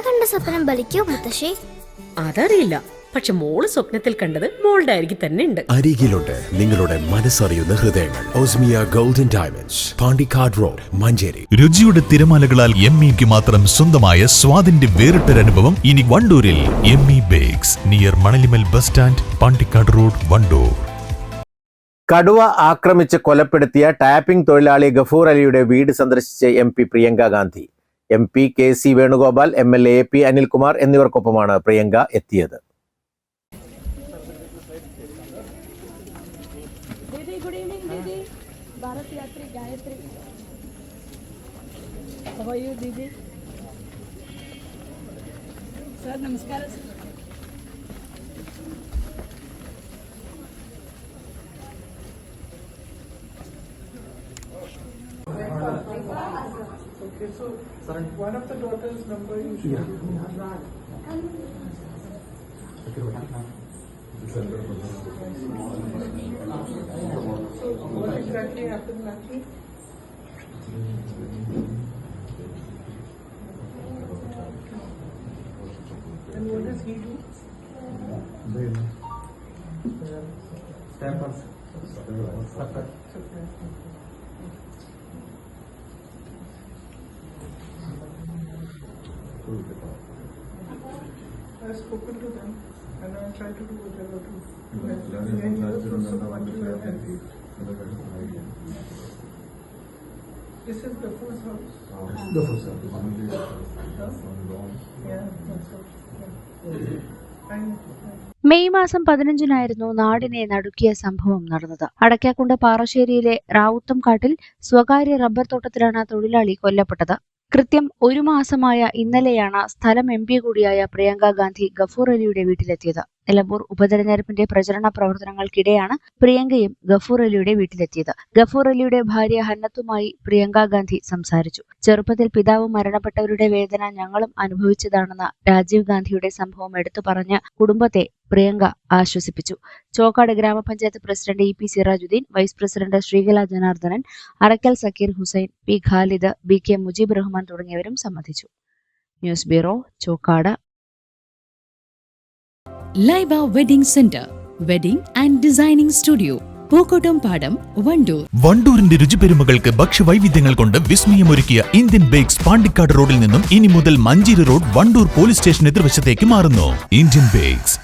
കണ്ട സ്വപ്നം ബലിക്കോ മുത്തശ്ശി? അതറിയില്ല, പക്ഷെ മോള് സ്വപ്നത്തിൽ കണ്ടത് മോളുടെ അരികിൽ തന്നെ ഉണ്ട്. അരികിലുണ്ട് നിങ്ങളുടെ മനസ്സറിയുന്ന ഹൃദയങ്ങൾ. Osmiya golden diamonds, Pandikkad road, Manjeri. രുചിയുടെ തിരമാലകളാൽ എംഇക്ക് മാത്രം സ്വന്തമായ സ്വാദിന്റെ വേറിട്ടൊരനുഭവം ഇനി വണ്ടൂരിൽ. ME bakes near Manalimal bus stand, Pandikkad road, Wandoor. കടുവ ആക്രമിച്ച് കൊലപ്പെടുത്തിയ ടാപ്പിംഗ് തൊഴിലാളി ഗഫൂർ അലിയുടെ വീട് സന്ദർശിച്ച MP Priyanka Gandhi. MP KC Venugopal, MLA AP Anilkumar എന്നിവർക്കൊപ്പമാണ് Priyanka എത്തിയത്. Okay, so one of the daughter's number you should give me. So what exactly happened last week? And what does he do? Stampers. I've spoken to them and I'll try to do whatever to This is the food house. The food house. Yeah, that's okay. May മാസം 15-നായിരുന്നു നാടിനെ നടുക്കിയ സംഭവം നടന്നത്. അടയ്ക്കാക്കുണ്ട് പാറശ്ശേരിയിലെ റാവുത്തം കാട്ടിൽ സ്വകാര്യ rubber തോട്ടത്തിലാണ് തൊഴിലാളി കൊല്ലപ്പെട്ടത്. കൃത്യം 1 മാസമായ ഇന്നലെയാണ് സ്ഥലം MP കൂടിയായ പ്രിയങ്ക ഗാന്ധി ഗഫൂർ അലിയുടെ വീട്ടിലെത്തിയത്. നിലമ്പൂർ ഉപതെരഞ്ഞെടുപ്പിന്റെ പ്രചരണ പ്രവർത്തനങ്ങൾക്കിടെയാണ് പ്രിയങ്കയും ഗഫൂർ അലിയുടെ വീട്ടിലെത്തിയത്. ഗഫൂർ അലിയുടെ ഭാര്യ ഹന്നത്തുമായി പ്രിയങ്ക ഗാന്ധി സംസാരിച്ചു. ചെറുപ്പത്തിൽ പിതാവ് മരണപ്പെട്ടവരുടെ വേദന ഞങ്ങളും അനുഭവിച്ചതാണെന്ന് രാജീവ് ഗാന്ധിയുടെ സംഭവം എടുത്തു പറഞ്ഞ് കുടുംബത്തെ പ്രിയങ്ക ആശ്വസിപ്പിച്ചു. ചോക്കാട് ഗ്രാമപഞ്ചായത്ത് president EP Sirajuddin, vice president Sreekala Janardhanan, Arakkal Zakir Hussain, P Khalid, BK Mujeeb Rahman തുടങ്ങിയവരും സംബന്ധിച്ചു. News bureau, Chokkad. Laiba wedding centre, wedding and designing studio, Pookkottumpadam, Wandoor. വണ്ടൂരിന്റെ രുചിപെരുമകൾക്ക് ഭക്ഷ്യവൈവിധ്യങ്ങൾ കൊണ്ട് വിസ്മയമൊരുക്കിയ ഇന്ത്യൻ ബേക്സ് പാണ്ടിക്കാട് റോഡിൽ നിന്നും ഇനി മുതൽ Manjeri road, Wandoor police station എതിർവശത്തേക്ക് മാറുന്നു. Indian bakes.